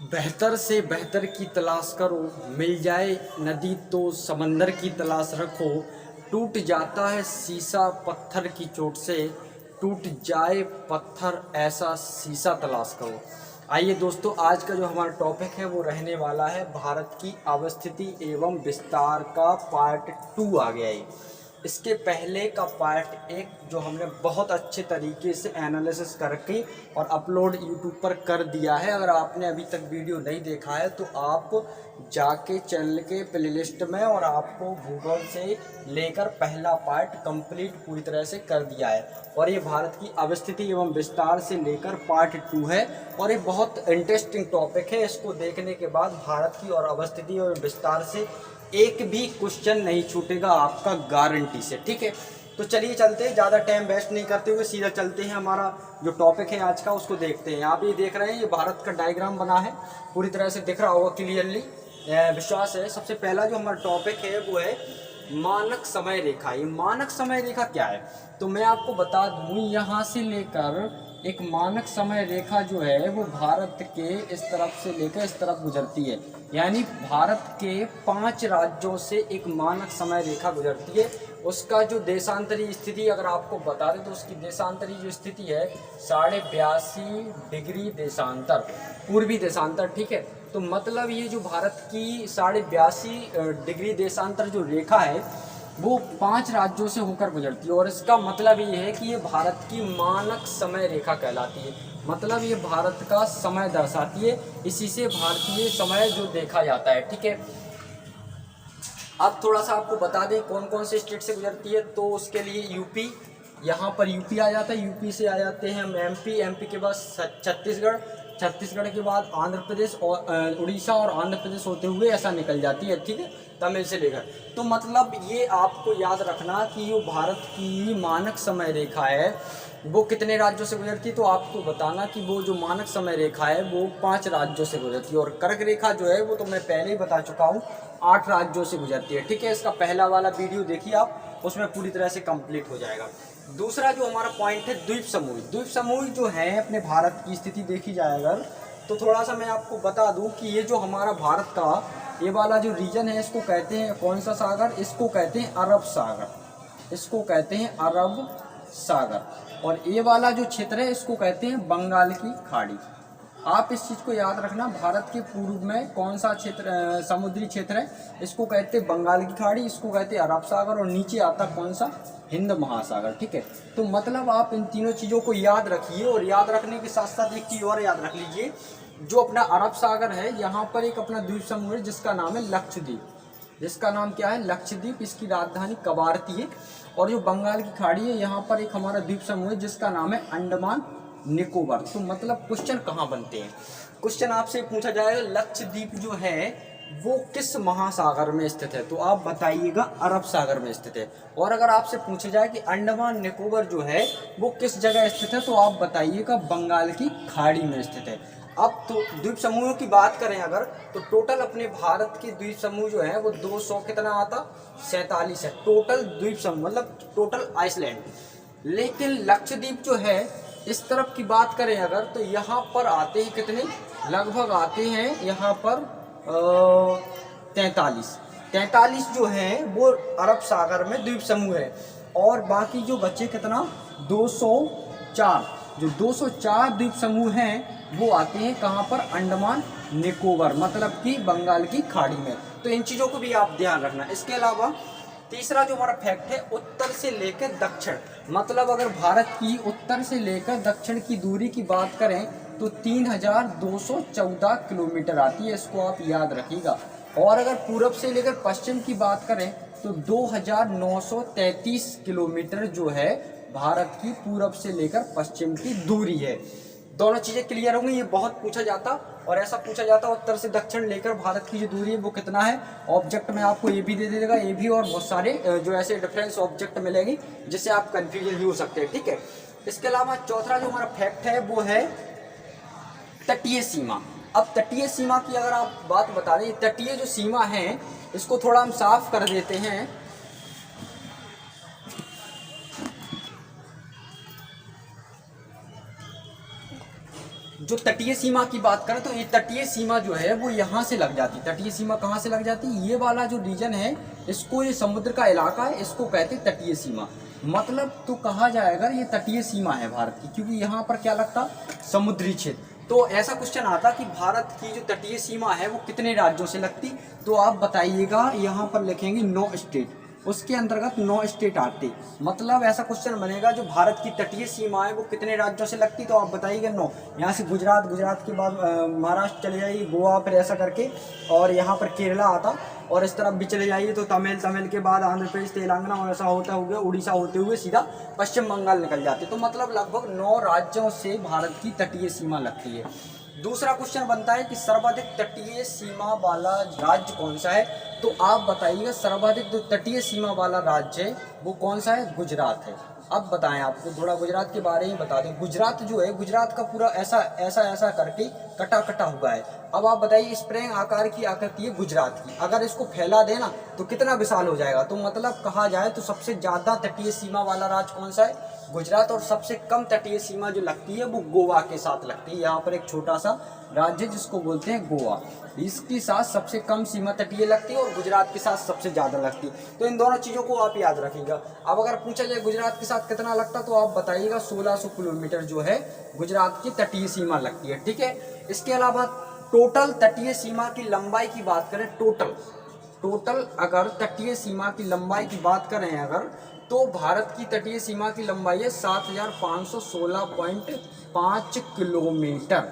बेहतर से बेहतर की तलाश करो, मिल जाए नदी तो समंदर की तलाश रखो। टूट जाता है शीशा पत्थर की चोट से, टूट जाए पत्थर ऐसा शीशा तलाश करो। आइए दोस्तों, आज का जो हमारा टॉपिक है वो रहने वाला है भारत की अवस्थिति एवं विस्तार का पार्ट 2 आ गया है। इसके पहले का पार्ट 1 जो हमने बहुत अच्छे तरीके से एनालिसिस करके और अपलोड यूट्यूब पर कर दिया है। अगर आपने अभी तक वीडियो नहीं देखा है तो आप जाके चैनल के प्लेलिस्ट में और आपको गूगल से लेकर पहला पार्ट कंप्लीट पूरी तरह से कर दिया है। और ये भारत की अवस्थिति एवं विस्तार से लेकर पार्ट 2 है और ये बहुत इंटरेस्टिंग टॉपिक है। इसको देखने के बाद भारत की और अवस्थिति एवं विस्तार से एक भी क्वेश्चन नहीं छूटेगा आपका, गारंटी से। ठीक है, तो चलिए चलते हैं, ज़्यादा टाइम वेस्ट नहीं करते हुए सीधा चलते हैं। हमारा जो टॉपिक है आज का उसको देखते हैं। आप ये देख रहे हैं, ये भारत का डायग्राम बना है, पूरी तरह से दिख रहा होगा क्लियरली, विश्वास है। सबसे पहला जो हमारा टॉपिक है वो है मानक समय रेखा। ये मानक समय रेखा क्या है तो मैं आपको बता दूं, यहाँ से लेकर एक मानक समय रेखा जो है वो भारत के इस तरफ से लेकर इस तरफ गुजरती है। यानी भारत के 5 राज्यों से एक मानक समय रेखा गुजरती है। उसका जो देशांतरी स्थिति अगर आपको बता दें तो उसकी देशांतरी जो स्थिति है 82.5 डिग्री देशांतर, पूर्वी देशांतर। ठीक है, तो मतलब ये जो भारत की 82.5 डिग्री देशांतर जो रेखा है वो 5 राज्यों से होकर गुजरती है। और इसका मतलब ये है कि ये भारत की मानक समय रेखा कहलाती है। मतलब ये भारत का समय दर्शाती है, इसी से भारतीय समय जो देखा जाता है। ठीक है, अब थोड़ा सा आपको बता दें कौन कौन से स्टेट से गुजरती है। तो उसके लिए यूपी, यहाँ पर यूपी आ जाता है, यूपी से आ जाते हैं हम एमपी, एमपी के बाद छत्तीसगढ़, छत्तीसगढ़ के बाद आंध्र प्रदेश और उड़ीसा और आंध्र प्रदेश होते हुए ऐसा निकल जाती है। ठीक है, तमिल से लेकर। तो मतलब ये आपको याद रखना कि जो भारत की मानक समय रेखा है वो कितने राज्यों से गुजरती है। तो आपको बताना कि वो जो मानक समय रेखा है वो 5 राज्यों से गुजरती है। और कर्क रेखा जो है वो तो मैं पहले ही बता चुका हूँ, 8 राज्यों से गुजरती है। ठीक है, इसका पहला वाला वीडियो देखिए आप, उसमें पूरी तरह से कंप्लीट हो जाएगा। दूसरा जो हमारा पॉइंट है द्वीप समूह। द्वीप समूह जो है अपने भारत की स्थिति देखी जाए अगर, तो थोड़ा सा मैं आपको बता दूं कि ये जो हमारा भारत का ये वाला जो रीजन है इसको कहते हैं कौन सा सागर, इसको कहते हैं अरब सागर, इसको कहते हैं अरब सागर। और ये वाला जो क्षेत्र है इसको कहते हैं बंगाल की खाड़ी। आप इस चीज़ को याद रखना, भारत के पूर्व में कौन सा क्षेत्र समुद्री क्षेत्र है, इसको कहते हैं बंगाल की खाड़ी, इसको कहते हैं अरब सागर, और नीचे आता कौन सा, हिंद महासागर। ठीक है, तो मतलब आप इन तीनों चीज़ों को याद रखिए। और याद रखने के साथ साथ एक चीज़ और याद रख लीजिए, जो अपना अरब सागर है यहाँ पर एक अपना द्वीप समूह है जिसका नाम है लक्षद्वीप। जिसका नाम क्या है, लक्षद्वीप। इसकी राजधानी कवारती है। और जो बंगाल की खाड़ी है यहाँ पर एक हमारा द्वीप समूह है जिसका नाम है अंडमान निकोबार। तो मतलब क्वेश्चन कहाँ बनते हैं, क्वेश्चन आपसे पूछा जाएगा लक्षद्वीप जो है वो किस महासागर में स्थित है, तो आप बताइएगा अरब सागर में स्थित है। और अगर आपसे पूछा जाए कि अंडमान निकोबार जो है वो किस जगह स्थित है, तो आप बताइएगा बंगाल की खाड़ी में स्थित है। अब तो द्वीप समूहों की बात करें अगर, तो टोटल अपने भारत के द्वीप समूह जो है वो 200 कितना आता, 47 है टोटल द्वीप समूह, मतलब टोटल आइसलैंड। लेकिन लक्षद्वीप जो है इस तरफ की बात करें अगर, तो यहाँ पर आते हैं कितने, लगभग आते हैं यहाँ पर 43 जो है वो अरब सागर में द्वीप समूह है। और बाकी जो बच्चे कितना, 204, जो 204 द्वीप समूह हैं वो आते हैं कहाँ पर, अंडमान निकोबार, मतलब कि बंगाल की खाड़ी में। तो इन चीज़ों को भी आप ध्यान रखना। इसके अलावा तीसरा जो हमारा फैक्ट है उत्तर से लेकर दक्षिण, मतलब अगर भारत की उत्तर से लेकर दक्षिण की दूरी की बात करें तो 3214 किलोमीटर आती है, इसको आप याद रखिएगा। और अगर पूरब से लेकर पश्चिम की बात करें तो 2933 किलोमीटर जो है भारत की पूरब से लेकर पश्चिम की दूरी है। दोनों चीज़ें क्लियर होंगी, ये बहुत पूछा जाता और ऐसा पूछा जाता उत्तर से दक्षिण लेकर भारत की जो दूरी है वो कितना है। ऑब्जेक्ट में आपको ये भी दे देगा, ये भी, और बहुत सारे जो ऐसे डिफरेंस ऑब्जेक्ट मिलेंगे जिससे आप कंफ्यूजन भी हो सकते हैं। ठीक है, इसके अलावा चौथा जो हमारा फैक्ट है वो है तटीय सीमा। अब तटीय सीमा की अगर आप बात बता दें, तटीय जो सीमा है इसको थोड़ा हम साफ कर देते हैं। जो तटीय सीमा की बात करें तो ये तटीय सीमा जो है वो यहाँ से लग जाती है। तटीय सीमा कहाँ से लग जाती है? ये वाला जो रीजन है इसको, ये समुद्र का इलाका है, इसको कहते हैं तटीय सीमा। मतलब तो कहा जाएगा ये तटीय सीमा है भारत की, क्योंकि यहाँ पर क्या लगता, समुद्री क्षेत्र। तो ऐसा क्वेश्चन आता कि भारत की जो तटीय सीमा है वो कितने राज्यों से लगती, तो आप बताइएगा। यहाँ पर लिखेंगे 9 स्टेट, उसके अंतर्गत 9 स्टेट आते। मतलब ऐसा क्वेश्चन बनेगा जो भारत की तटीय सीमा है वो कितने राज्यों से लगती, तो आप बताइएगा 9। यहाँ से गुजरात, गुजरात के बाद महाराष्ट्र चले जाइए, गोवा, फिर ऐसा करके, और यहाँ पर केरला आता, और इस तरफ भी चले जाइए तो तमिल, तमिल के बाद आंध्र प्रदेश, तेलंगाना, और ऐसा होता हुआ उड़ीसा होते हुए सीधा पश्चिम बंगाल निकल जाते। तो मतलब लगभग 9 राज्यों से भारत की तटीय सीमा लगती है। दूसरा क्वेश्चन बनता है कि सर्वाधिक तटीय सीमा वाला राज्य कौन सा है, तो आप बताइएगा सर्वाधिक जो तटीय सीमा वाला राज्य है वो कौन सा है? गुजरात है। अब बताएं, आपको थोड़ा गुजरात के बारे में बता दें। गुजरात जो है, गुजरात का पूरा ऐसा ऐसा ऐसा करके कटा कटा हुआ है। अब आप बताइए, स्प्रेंग आकार की आकृति है गुजरात की, अगर इसको फैला देना तो कितना विशाल हो जाएगा। तो मतलब कहा जाए तो सबसे ज़्यादा तटीय सीमा वाला राज्य कौन सा है? गुजरात। और सबसे कम तटीय सीमा जो लगती है वो गोवा के साथ लगती है। यहाँ पर एक छोटा सा राज्य जिसको बोलते हैं गोवा, इसके साथ सबसे कम सीमा तटीय लगती है और गुजरात के साथ सबसे ज़्यादा लगती है। तो इन दोनों चीज़ों को आप याद रखिएगा। अब अगर पूछा जाए गुजरात के साथ कितना लगता, तो आप बताइएगा 1600 किलोमीटर जो है गुजरात की तटीय सीमा लगती है। ठीक है। इसके अलावा टोटल तटीय सीमा की लंबाई की बात करें, टोटल अगर तटीय सीमा की लंबाई की बात करें अगर, तो भारत की तटीय सीमा की लंबाई है 7516.5 किलोमीटर।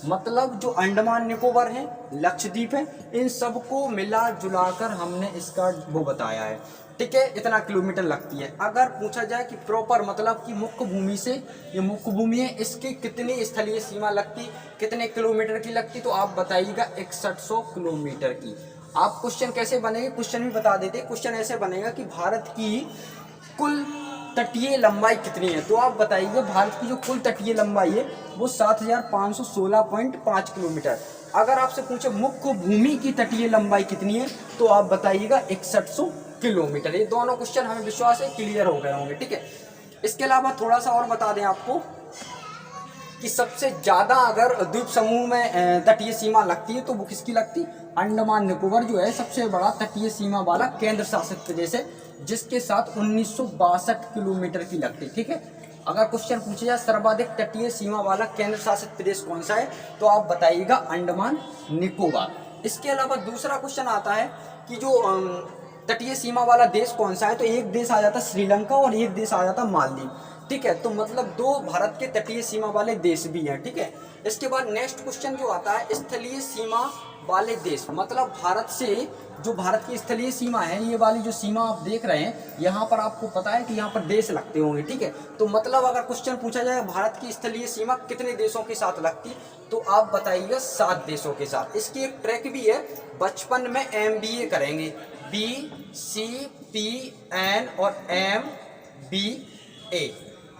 मतलब जो अंडमान निकोबार है, लक्षद्वीप है, इन सबको मिला जुलाकर हमने इसका वो बताया है। ठीक है, इतना किलोमीटर लगती है। अगर पूछा जाए कि प्रॉपर मतलब कि मुख्य भूमि से, ये मुख्य भूमि है, इसकी कितनी स्थलीय सीमा लगती, कितने किलोमीटर की लगती, तो आप बताइएगा 6100 किलोमीटर की। आप क्वेश्चन कैसे बनेंगे, क्वेश्चन भी बता देते। क्वेश्चन ऐसे बनेगा कि भारत की कुल तटीय लंबाई कितनी है, तो आप बताइए भारत की जो कुल तटीय लंबाई है वो 7516.5 किलोमीटर। अगर आपसे पूछे मुख्य भूमि की तटीय लंबाई कितनी है, तो आप बताइएगा 6100 किलोमीटर। ये दोनों क्वेश्चन हमें विश्वास है क्लियर हो गए होंगे। ठीक है। इसके अलावा थोड़ा सा और बता दें आपको कि सबसे ज़्यादा अगर द्वीप समूह में तटीय सीमा लगती है तो वो किसकी लगती? अंडमान निकोबार जो है सबसे बड़ा तटीय सीमा वाला केंद्र शासित प्रदेश है, जिसके साथ 1962 किलोमीटर की लगती है। ठीक है। अगर क्वेश्चन पूछे जाए सर्वाधिक तटीय सीमा वाला केंद्र शासित प्रदेश कौन सा है, तो आप बताइएगा अंडमान निकोबार। इसके अलावा दूसरा क्वेश्चन आता है कि जो तटीय सीमा वाला देश कौन सा है, तो एक देश आ जाता श्रीलंका और एक देश आ जाता मालदीव। ठीक है। तो मतलब 2 भारत के तटीय सीमा वाले देश भी हैं। ठीक है। इसके बाद नेक्स्ट क्वेश्चन जो आता है स्थलीय सीमा वाले देश, मतलब भारत से जो भारत की स्थलीय सीमा है, ये वाली जो सीमा आप देख रहे हैं, यहाँ पर आपको पता है कि यहाँ पर देश लगते होंगे। ठीक है। तो मतलब अगर क्वेश्चन पूछा जाए भारत की स्थलीय सीमा कितने देशों के साथ लगती, तो आप बताइएगा 7 देशों के साथ। इसकी एक ट्रैक भी है, बचपन में MBA करेंगे, BCPN और MBA,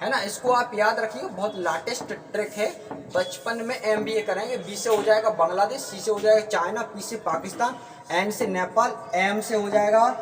है ना, इसको आप याद रखिए, बहुत लेटेस्ट ट्रिक है। बचपन में MBA करेंगे। B से हो जाएगा बांग्लादेश, C से हो जाएगा चाइना, P से पाकिस्तान, N से नेपाल, M से हो जाएगा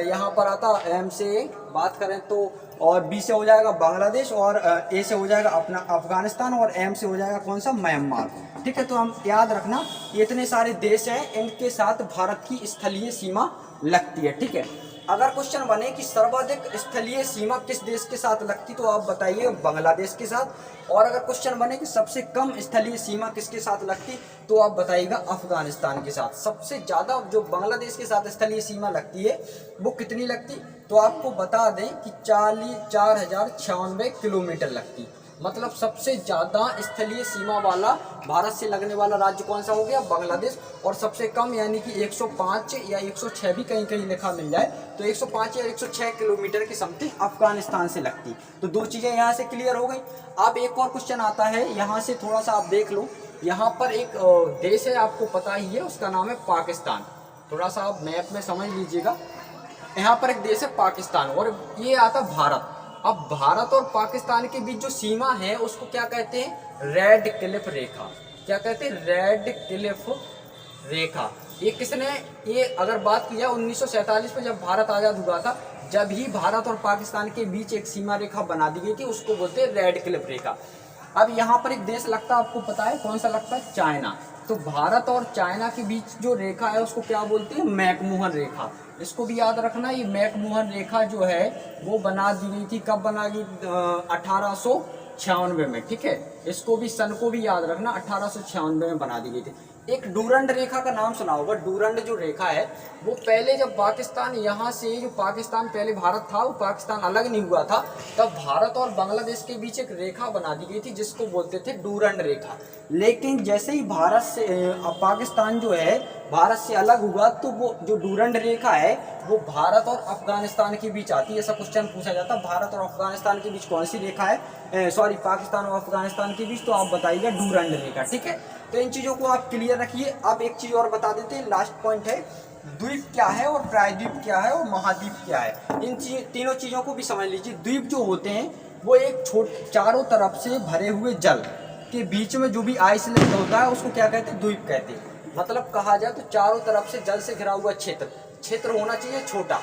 यहाँ पर आता, M से बात करें तो, और B से हो जाएगा बांग्लादेश, और A से हो जाएगा अपना अफगानिस्तान, और M से हो जाएगा कौन सा? म्यांमार। ठीक है। तो हम याद रखना ये इतने सारे देश हैं, इनके साथ भारत की स्थलीय सीमा लगती है। ठीक है। अगर क्वेश्चन बने कि सर्वाधिक स्थलीय सीमा किस देश के साथ लगती, तो आप बताइए बांग्लादेश के साथ। और अगर क्वेश्चन बने कि सबसे कम स्थलीय सीमा किसके साथ लगती, तो आप बताइएगा अफगानिस्तान के साथ। सबसे ज़्यादा जो बांग्लादेश के साथ स्थलीय सीमा लगती है वो कितनी लगती, तो आपको बता दें कि 4096 किलोमीटर लगती। मतलब सबसे ज़्यादा स्थलीय सीमा वाला भारत से लगने वाला राज्य कौन सा हो गया? बांग्लादेश। और सबसे कम यानी कि 105 या 106 भी कहीं कहीं लिखा मिल जाए, तो 105 या 106 किलोमीटर की समथिंग अफगानिस्तान से लगती। तो 2 चीज़ें यहाँ से क्लियर हो गई। अब एक और क्वेश्चन आता है, यहाँ से थोड़ा सा आप देख लो। यहाँ पर एक देश है, आपको पता ही है, उसका नाम है पाकिस्तान। थोड़ा सा आप मैप में समझ लीजिएगा। यहाँ पर एक देश है पाकिस्तान, और ये आता भारत। अब भारत और पाकिस्तान के बीच जो सीमा है उसको क्या कहते हैं? रेड क्लिफ रेखा। क्या कहते हैं? रेड क्लिफ रेखा। ये किसने, ये अगर बात की जाए 1947 में जब भारत आज़ाद हुआ था, जब ही भारत और पाकिस्तान के बीच एक सीमा रेखा बना दी गई थी, उसको बोलते हैं रेड क्लिफ रेखा। अब यहाँ पर एक देश लगता है, आपको पता है कौन सा लगता है? चाइना। तो भारत और चाइना के बीच जो रेखा है उसको क्या बोलते हैं? मैकमोहन रेखा। इसको भी याद रखना, ये मैकमोहन रेखा जो है वो बना दी गई थी, कब बना गई? 1896 में, ठीक है। इसको भी, सन को भी याद रखना, 1896 में बना दी गई थी। एक डूरंड रेखा का नाम सुना होगा। डूरंड जो रेखा है वो पहले जब पाकिस्तान, यहाँ से जो पाकिस्तान पहले भारत था, वो पाकिस्तान अलग नहीं हुआ था, तब भारत और बांग्लादेश के बीच एक रेखा बना दी गई थी जिसको बोलते थे डूरंड रेखा। लेकिन जैसे ही भारत से पाकिस्तान जो है भारत से अलग हुआ, तो वो जो डूरंड रेखा है वो भारत और अफगानिस्तान के बीच आती है। ऐसा क्वेश्चन पूछा जाता है, भारत और अफगानिस्तान के बीच कौन सी रेखा है? सॉरी, पाकिस्तान और अफगानिस्तान के बीच, तो आप बताइएगा डूरंड रेखा, ठीक है। तो इन चीज़ों को आप क्लियर रखिए। अब एक चीज़ और बता देते हैं, लास्ट पॉइंट है, द्वीप क्या है और प्रायद्वीप क्या है और महाद्वीप क्या है। इन तीनों चीज़ों को भी समझ लीजिए। द्वीप जो होते हैं वो एक चारों तरफ से भरे हुए जल के बीच में जो भी आइसलैंड होता है उसको क्या कहते हैं? द्वीप कहते हैं। मतलब कहा जाए तो चारों तरफ से जल से घिरा हुआ क्षेत्र होना चाहिए छोटा।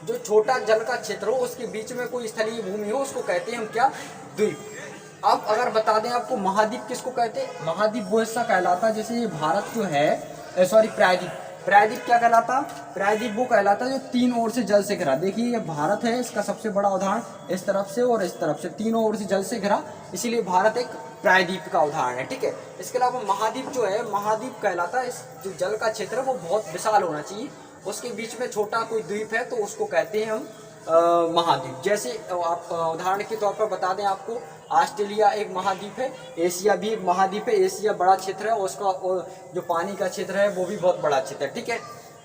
जो छोटा जल का क्षेत्र हो उसके बीच में कोई स्थलीय भूमि हो उसको कहते हैं हम क्या? द्वीप। अब अगर बता दें आपको, महाद्वीप किसको कहते हैं? महाद्वीप वो हिस्सा कहलाता है, जैसे ये भारत जो है, सॉरी, प्रायद्वीप क्या कहलाता? प्रायद्वीप वो कहलाता है जो तीन ओर से जल से घिरा। देखिए ये भारत है, इसका सबसे बड़ा उदाहरण इस तरफ से और इस तरफ से तीनों ओर से जल से घिरा, इसीलिए भारत एक प्रायद्वीप का उदाहरण है, ठीक है। इसके अलावा महाद्वीप जो है, महाद्वीप कहलाता है इस जो जल का क्षेत्र है वो बहुत विशाल होना चाहिए, उसके बीच में छोटा कोई द्वीप है तो उसको कहते हैं हम महाद्वीप। जैसे आप उदाहरण के तौर पर बता दें आपको, ऑस्ट्रेलिया एक महाद्वीप है, एशिया भी एक महाद्वीप है। एशिया बड़ा क्षेत्र है, उसका जो पानी का क्षेत्र है वो भी बहुत बड़ा क्षेत्र है, ठीक है।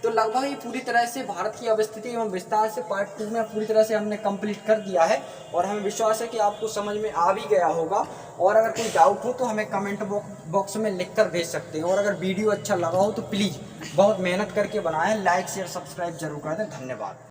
तो लगभग ये पूरी तरह से भारत की अवस्थिति एवं विस्तार से पार्ट 2 में पूरी तरह से हमने कंप्लीट कर दिया है, और हमें विश्वास है कि आपको समझ में आ भी गया होगा। और अगर कोई डाउट हो तो हमें कमेंट बॉक्स में लिखकर भेज सकते हैं। और अगर वीडियो अच्छा लगा हो तो प्लीज़, बहुत मेहनत करके बनाए, लाइक शेयर सब्सक्राइब जरूर कर दें। धन्यवाद।